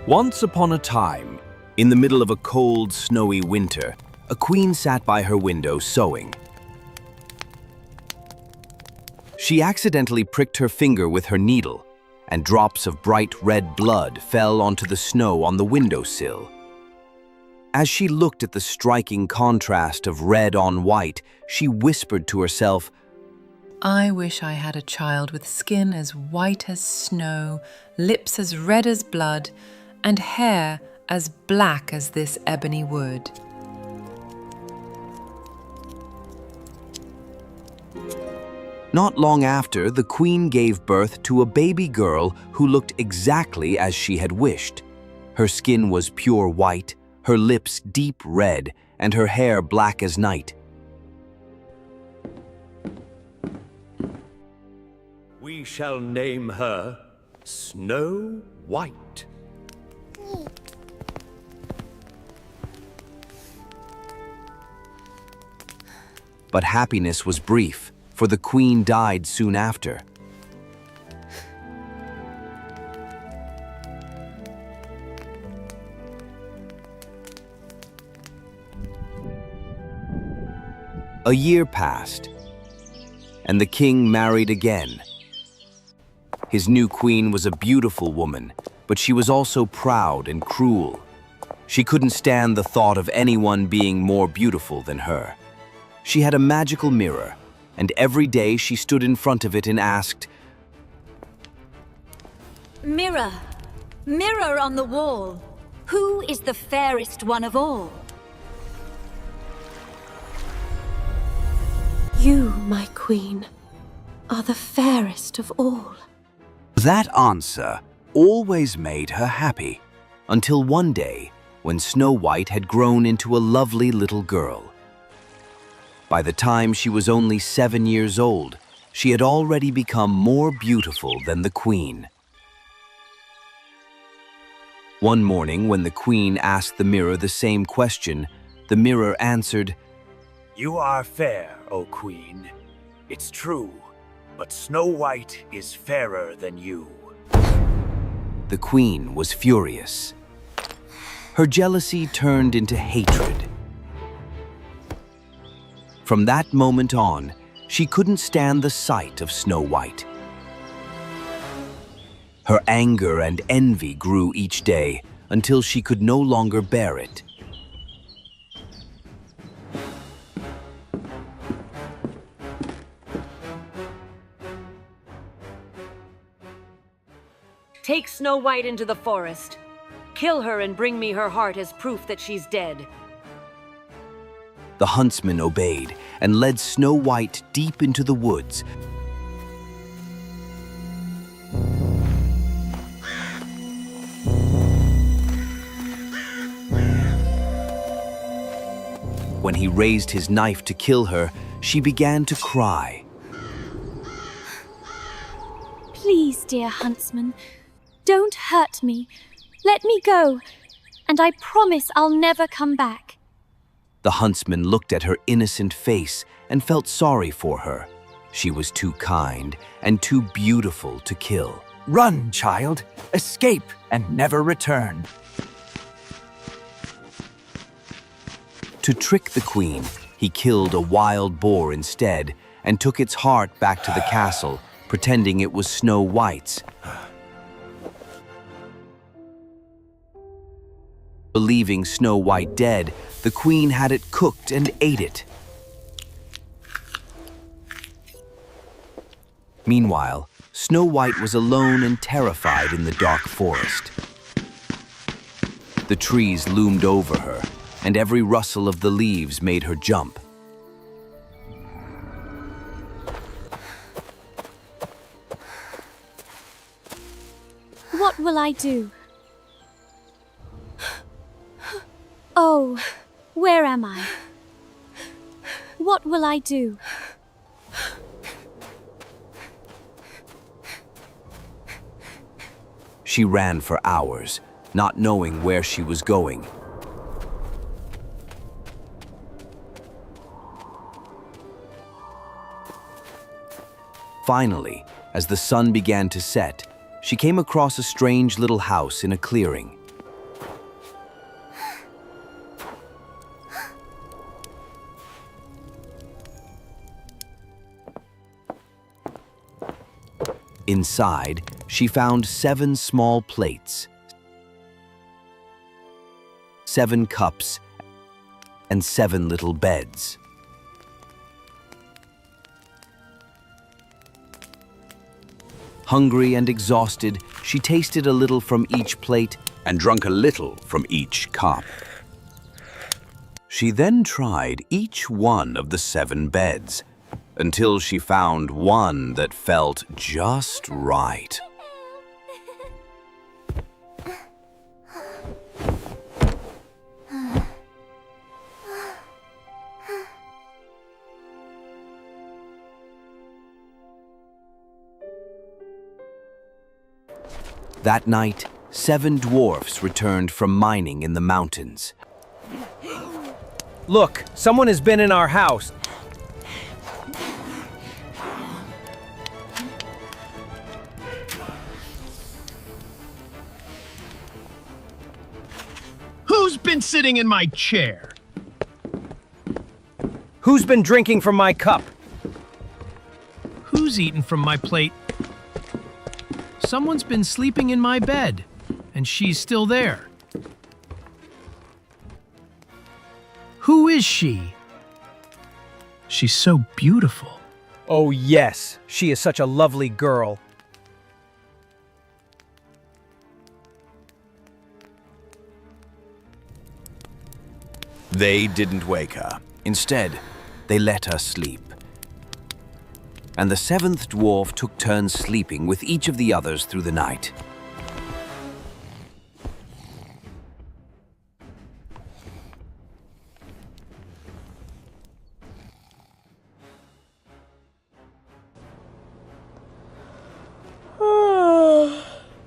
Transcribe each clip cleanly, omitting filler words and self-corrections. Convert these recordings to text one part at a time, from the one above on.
Once upon a time, in the middle of a cold, snowy winter, a queen sat by her window sewing. She accidentally pricked her finger with her needle, and drops of bright red blood fell onto the snow on the windowsill. As she looked at the striking contrast of red on white, she whispered to herself, I wish I had a child with skin as white as snow, lips as red as blood, and hair as black as this ebony wood. Not long after, the queen gave birth to a baby girl who looked exactly as she had wished. Her skin was pure white, her lips deep red, and her hair black as night. We shall name her Snow White. But happiness was brief, for the queen died soon after. A year passed, and the king married again. His new queen was a beautiful woman, but she was also proud and cruel. She couldn't stand the thought of anyone being more beautiful than her. She had a magical mirror, and every day she stood in front of it and asked, Mirror, mirror on the wall, who is the fairest one of all? You, my queen, are the fairest of all. That answer always made her happy, until one day when Snow White had grown into a lovely little girl. By the time she was only 7 years old, she had already become more beautiful than the queen. One morning, when the queen asked the mirror the same question, the mirror answered, You are fair, O queen. It's true, but Snow White is fairer than you. The queen was furious. Her jealousy turned into hatred. From that moment on, she couldn't stand the sight of Snow White. Her anger and envy grew each day until she could no longer bear it. Take Snow White into the forest. Kill her and bring me her heart as proof that she's dead. The huntsman obeyed and led Snow White deep into the woods. When he raised his knife to kill her, she began to cry. Please, dear huntsman, don't hurt me. Let me go, and I promise I'll never come back. The huntsman looked at her innocent face and felt sorry for her. She was too kind and too beautiful to kill. Run, child. Escape and never return. To trick the queen, he killed a wild boar instead and took its heart back to the castle, pretending it was Snow White's. Believing Snow White dead, the queen had it cooked and ate it. Meanwhile, Snow White was alone and terrified in the dark forest. The trees loomed over her, and every rustle of the leaves made her jump. What will I do? Oh, where am I? What will I do? She ran for hours, not knowing where she was going. Finally, as the sun began to set, she came across a strange little house in a clearing. Inside, she found 7 small plates, 7 cups, and 7 little beds. Hungry and exhausted, she tasted a little from each plate and drank a little from each cup. She then tried each one of the 7 beds until she found one that felt just right. That night, 7 dwarfs returned from mining in the mountains. Look, someone has been in our house. Who's been sitting in my chair? Who's been drinking from my cup? Who's eaten from my plate? Someone's been sleeping in my bed, and she's still there. Who is she? She's so beautiful. Oh yes, she is such a lovely girl. They didn't wake her. Instead, they let her sleep. And the 7th dwarf took turns sleeping with each of the others through the night.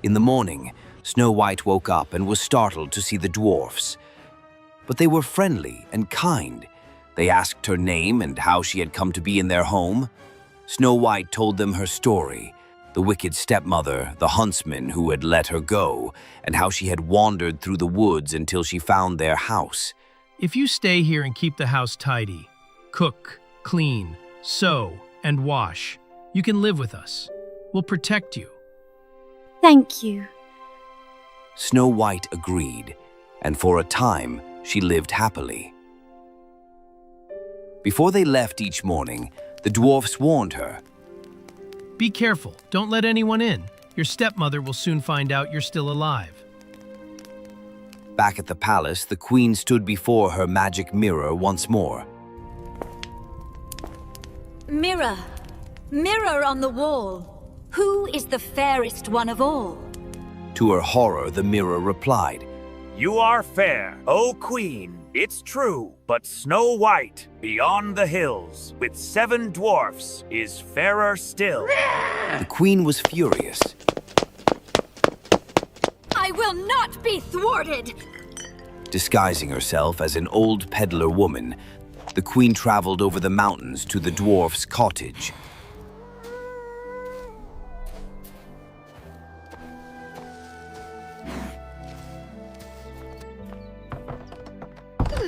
In the morning, Snow White woke up and was startled to see the dwarfs. But they were friendly and kind. They asked her name and how she had come to be in their home. Snow White told them her story, the wicked stepmother, the huntsman who had let her go, and how she had wandered through the woods until she found their house. If you stay here and keep the house tidy, cook, clean, sew, and wash, you can live with us. We'll protect you. Thank you. Snow White agreed, and for a time, she lived happily. Before they left each morning, the dwarfs warned her. Be careful, don't let anyone in. Your stepmother will soon find out you're still alive. Back at the palace, the queen stood before her magic mirror once more. Mirror, mirror on the wall, who is the fairest one of all? To her horror, the mirror replied, You are fair, O queen, it's true, but Snow White, beyond the hills, with 7 dwarfs, is fairer still. The queen was furious. I will not be thwarted! Disguising herself as an old peddler woman, the queen traveled over the mountains to the dwarf's cottage.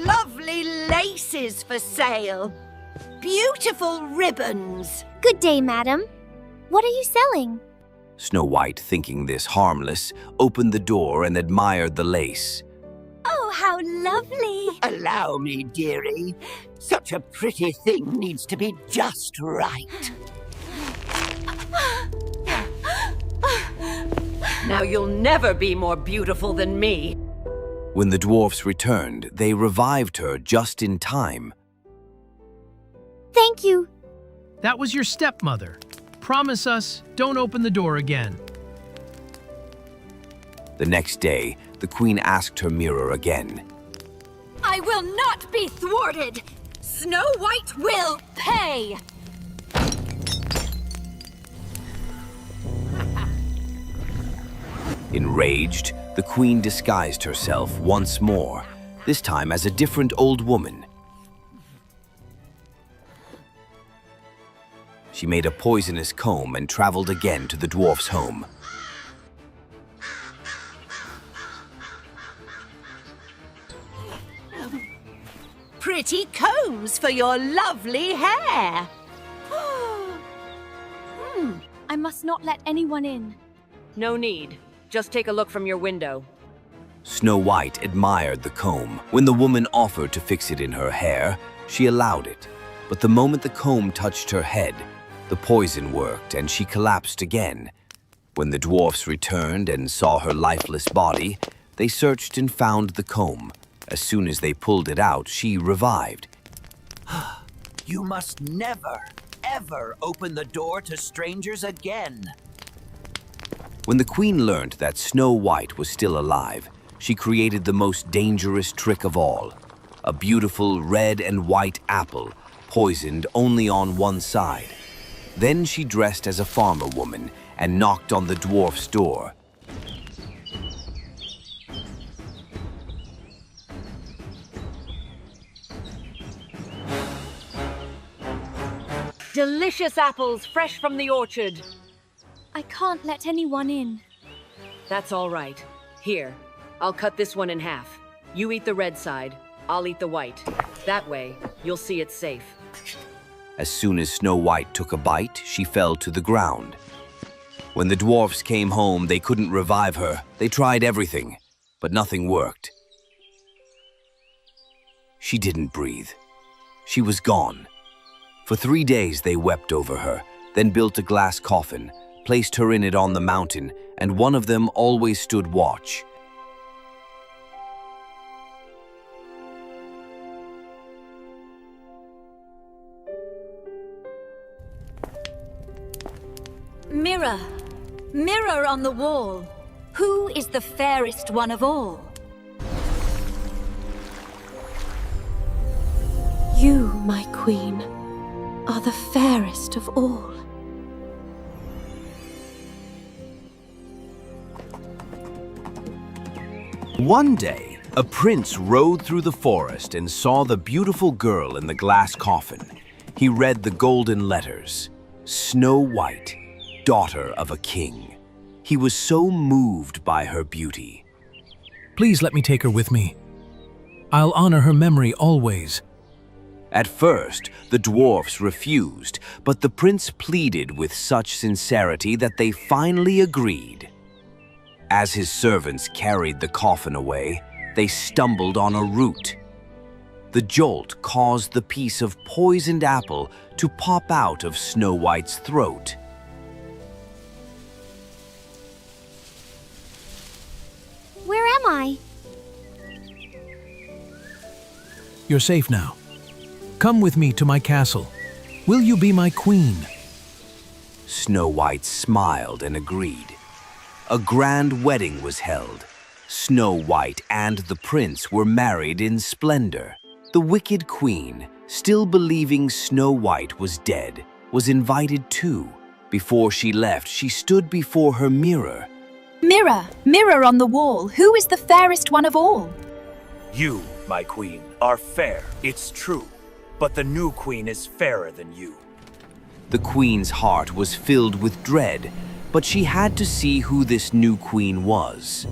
Lovely laces for sale. Beautiful ribbons. Good day, madam. What are you selling? Snow White, thinking this harmless, opened the door and admired the lace. Oh, how lovely. Allow me, dearie. Such a pretty thing needs to be just right. Now you'll never be more beautiful than me. When the dwarfs returned, they revived her just in time. Thank you. That was your stepmother. Promise us, don't open the door again. The next day, the queen asked her mirror again. I will not be thwarted! Snow White will pay! Enraged, the queen disguised herself once more, this time as a different old woman. She made a poisonous comb and traveled again to the dwarf's home. Pretty combs for your lovely hair. I must not let anyone in. No need. Just take a look from your window. Snow White admired the comb. When the woman offered to fix it in her hair, she allowed it. But the moment the comb touched her head, the poison worked and she collapsed again. When the dwarfs returned and saw her lifeless body, they searched and found the comb. As soon as they pulled it out, she revived. You must never, ever open the door to strangers again. When the queen learned that Snow White was still alive, she created the most dangerous trick of all. A beautiful red and white apple, poisoned only on one side. Then she dressed as a farmer woman and knocked on the dwarf's door. Delicious apples fresh from the orchard. I can't let anyone in. That's all right. Here, I'll cut this one in half. You eat the red side, I'll eat the white. That way, you'll see it's safe. As soon as Snow White took a bite, she fell to the ground. When the dwarfs came home, they couldn't revive her. They tried everything, but nothing worked. She didn't breathe. She was gone. For 3 days they wept over her, then built a glass coffin, placed her in it on the mountain, and one of them always stood watch. Mirror, mirror on the wall, who is the fairest one of all? You, my queen, are the fairest of all. One day, a prince rode through the forest and saw the beautiful girl in the glass coffin. He read the golden letters, Snow White, daughter of a king. He was so moved by her beauty. Please let me take her with me. I'll honor her memory always. At first, the dwarfs refused, but the prince pleaded with such sincerity that they finally agreed. As his servants carried the coffin away, they stumbled on a root. The jolt caused the piece of poisoned apple to pop out of Snow White's throat. Where am I? You're safe now. Come with me to my castle. Will you be my queen? Snow White smiled and agreed. A grand wedding was held. Snow White and the prince were married in splendor. The wicked queen, still believing Snow White was dead, was invited too. Before she left, she stood before her mirror. Mirror, mirror on the wall, who is the fairest one of all? You, my queen, are fair, it's true. But the new queen is fairer than you. The queen's heart was filled with dread, but she had to see who this new queen was.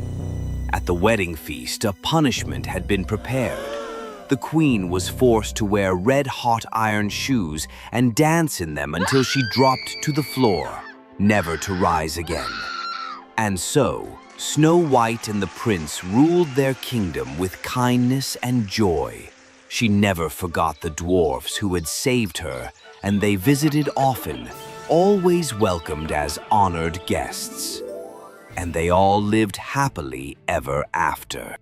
At the wedding feast, a punishment had been prepared. The queen was forced to wear red-hot iron shoes and dance in them until she dropped to the floor, never to rise again. And so, Snow White and the prince ruled their kingdom with kindness and joy. She never forgot the dwarfs who had saved her, and they visited often, always welcomed as honored guests. And they all lived happily ever after.